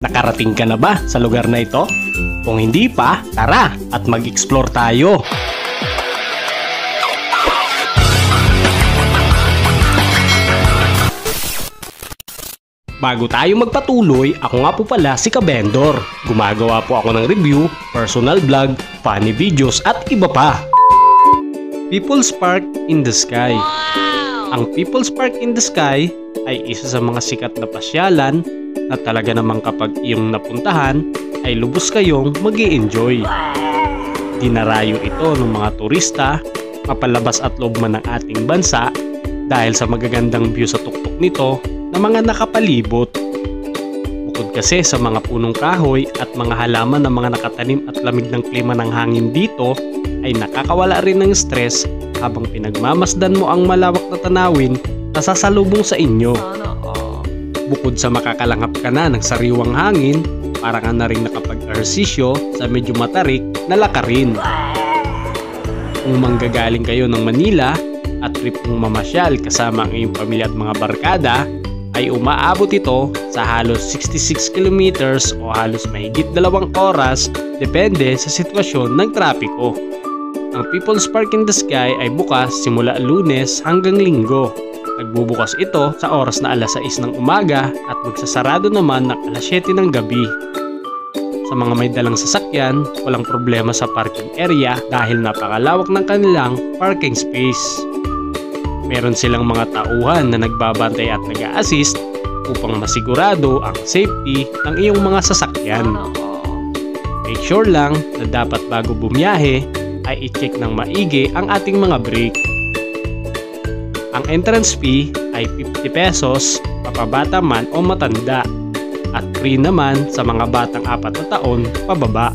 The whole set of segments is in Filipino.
Nakarating ka na ba sa lugar na ito? Kung hindi pa, tara at mag-explore tayo! Bago tayo magpatuloy, ako nga po pala si Kabendor. Gumagawa po ako ng review, personal vlog, funny videos at iba pa. People's Park in the Sky. Ang People's Park in the Sky ay isa sa mga sikat na pasyalan na talaga namang kapag iyong napuntahan ay lubos kayong mag-i-enjoy. Dinarayo ito ng mga turista, mapalabas at loob man ng ating bansa dahil sa magagandang view sa tuktok nito na mga nakapalibot. Bukod kasi sa mga punong kahoy at mga halaman na mga nakatanim at lamig ng klima ng hangin dito, ay nakakawala rin ng stress habang pinagmamasdan mo ang malawak na tanawin na sasalubong sa inyo. Bukod sa makakalanghap ka na ng sariwang hangin, para ka na rin nakapag-ehersisyo sa medyo matarik na lakarin. Kung manggagaling kayo ng Manila at trip mong mamasyal kasama ang iyong pamilya at mga barkada, ay umaabot ito sa halos 66 kilometers o halos mahigit 2 oras depende sa sitwasyon ng trapiko. Ang People's Park in the Sky ay bukas simula Lunes hanggang Linggo. Nagbubukas ito sa oras na alas 6 ng umaga at magsasarado naman ng alas 7 ng gabi. Sa mga may dalang sasakyan, walang problema sa parking area dahil napakalawak ng kanilang parking space. Meron silang mga tauhan na nagbabantay at nag-a-assist upang masigurado ang safety ng iyong mga sasakyan. Make sure lang na dapat bago bumiyahe ay i-check ng maigi ang ating mga brake. Ang entrance fee ay 50 pesos, mapabata man o matanda, at free naman sa mga batang 4 na taon pababa.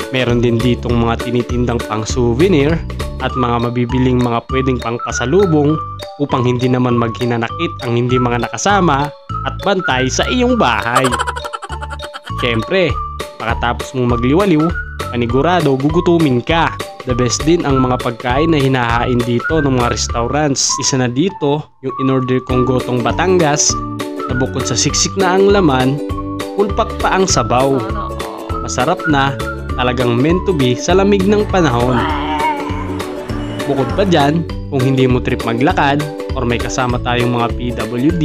Meron din ditong mga tinitindang pang souvenir at mga mabibiling mga pwedeng pangpasalubong upang hindi naman maghinanakit ang hindi mga nakasama at bantay sa iyong bahay. Siyempre, pagkatapos mong magliwaliw, panigurado gugutumin ka. The best din ang mga pagkain na hinahain dito ng mga restaurants. Isa na dito yung in-order kong gotong Batangas na bukod sa siksik na ang laman, pulpak pa ang sabaw. Masarap na, talagang meant to be sa lamig ng panahon. Bukod pa dyan, kung hindi mo trip maglakad or may kasama tayong mga PWD,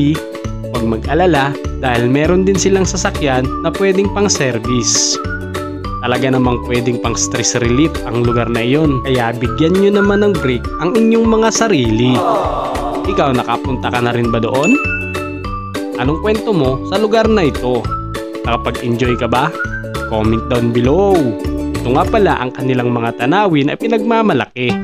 huwag mag-alala dahil meron din silang sasakyan na pwedeng pang service. Talaga namang pwedeng pang stress relief ang lugar na iyon, kaya bigyan nyo naman ng break ang inyong mga sarili. Ikaw, nakapunta ka na rin ba doon? Anong kwento mo sa lugar na ito? Nakapag-enjoy ka ba? Comment down below. Ito nga pala ang kanilang mga tanawin ay pinagmamalaki.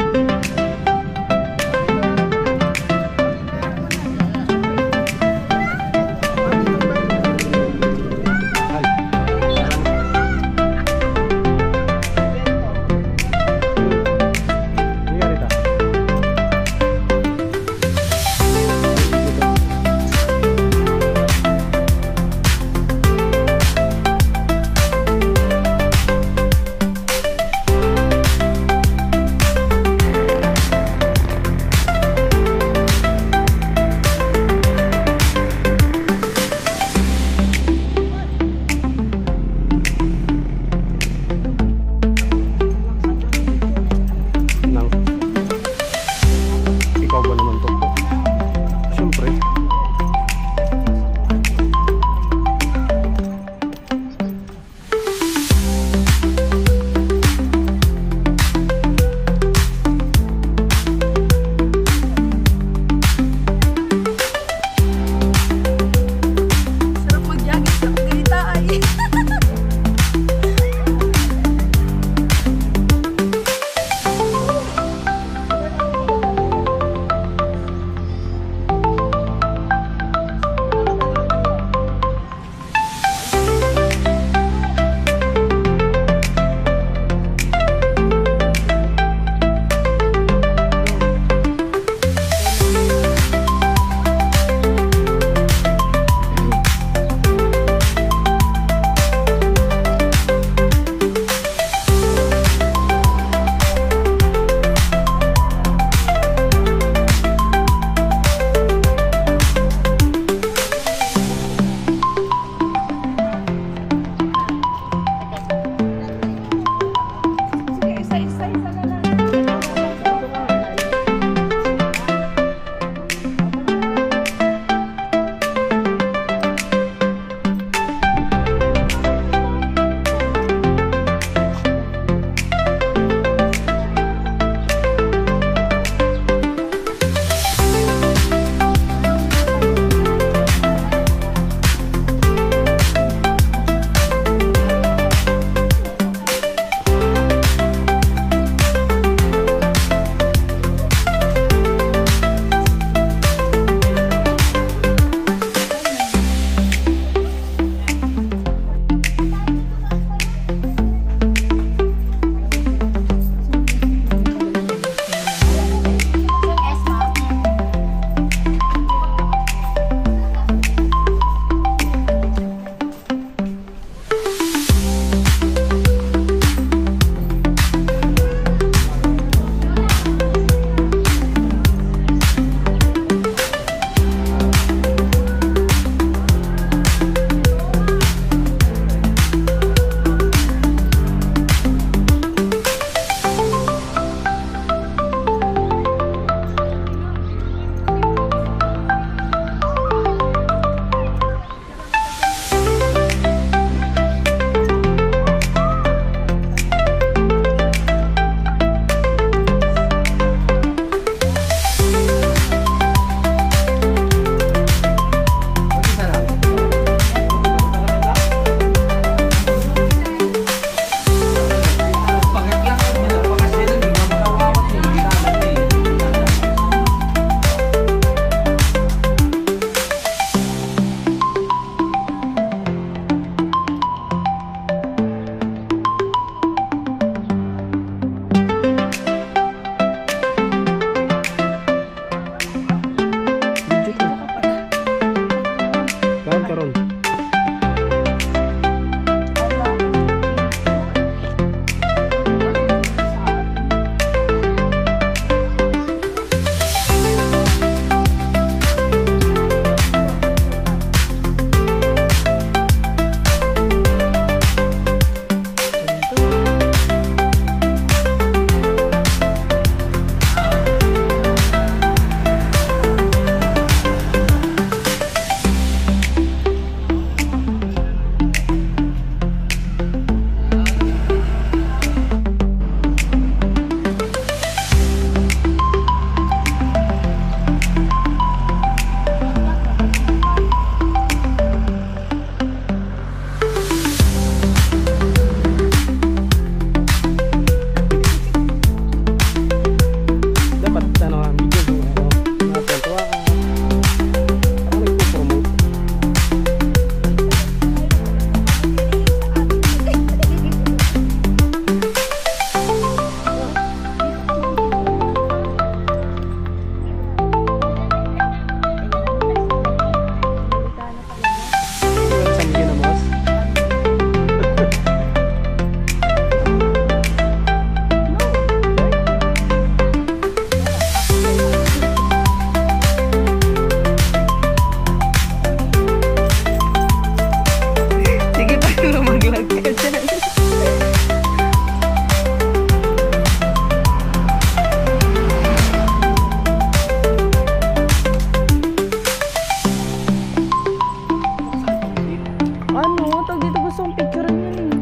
tawag dito, gusto kong picturean yun eh.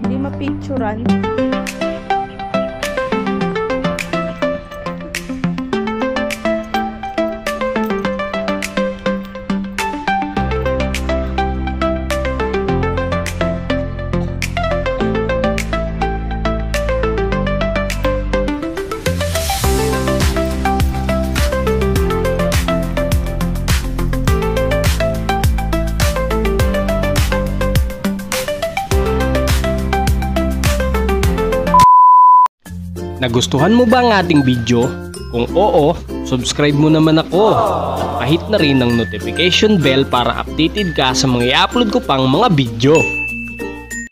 Hindi mapicturean. Nagustuhan mo ba ang ating video? Kung oo, subscribe mo naman ako at pahit na rin ang notification bell para updated ka sa mga i-upload ko pang mga video.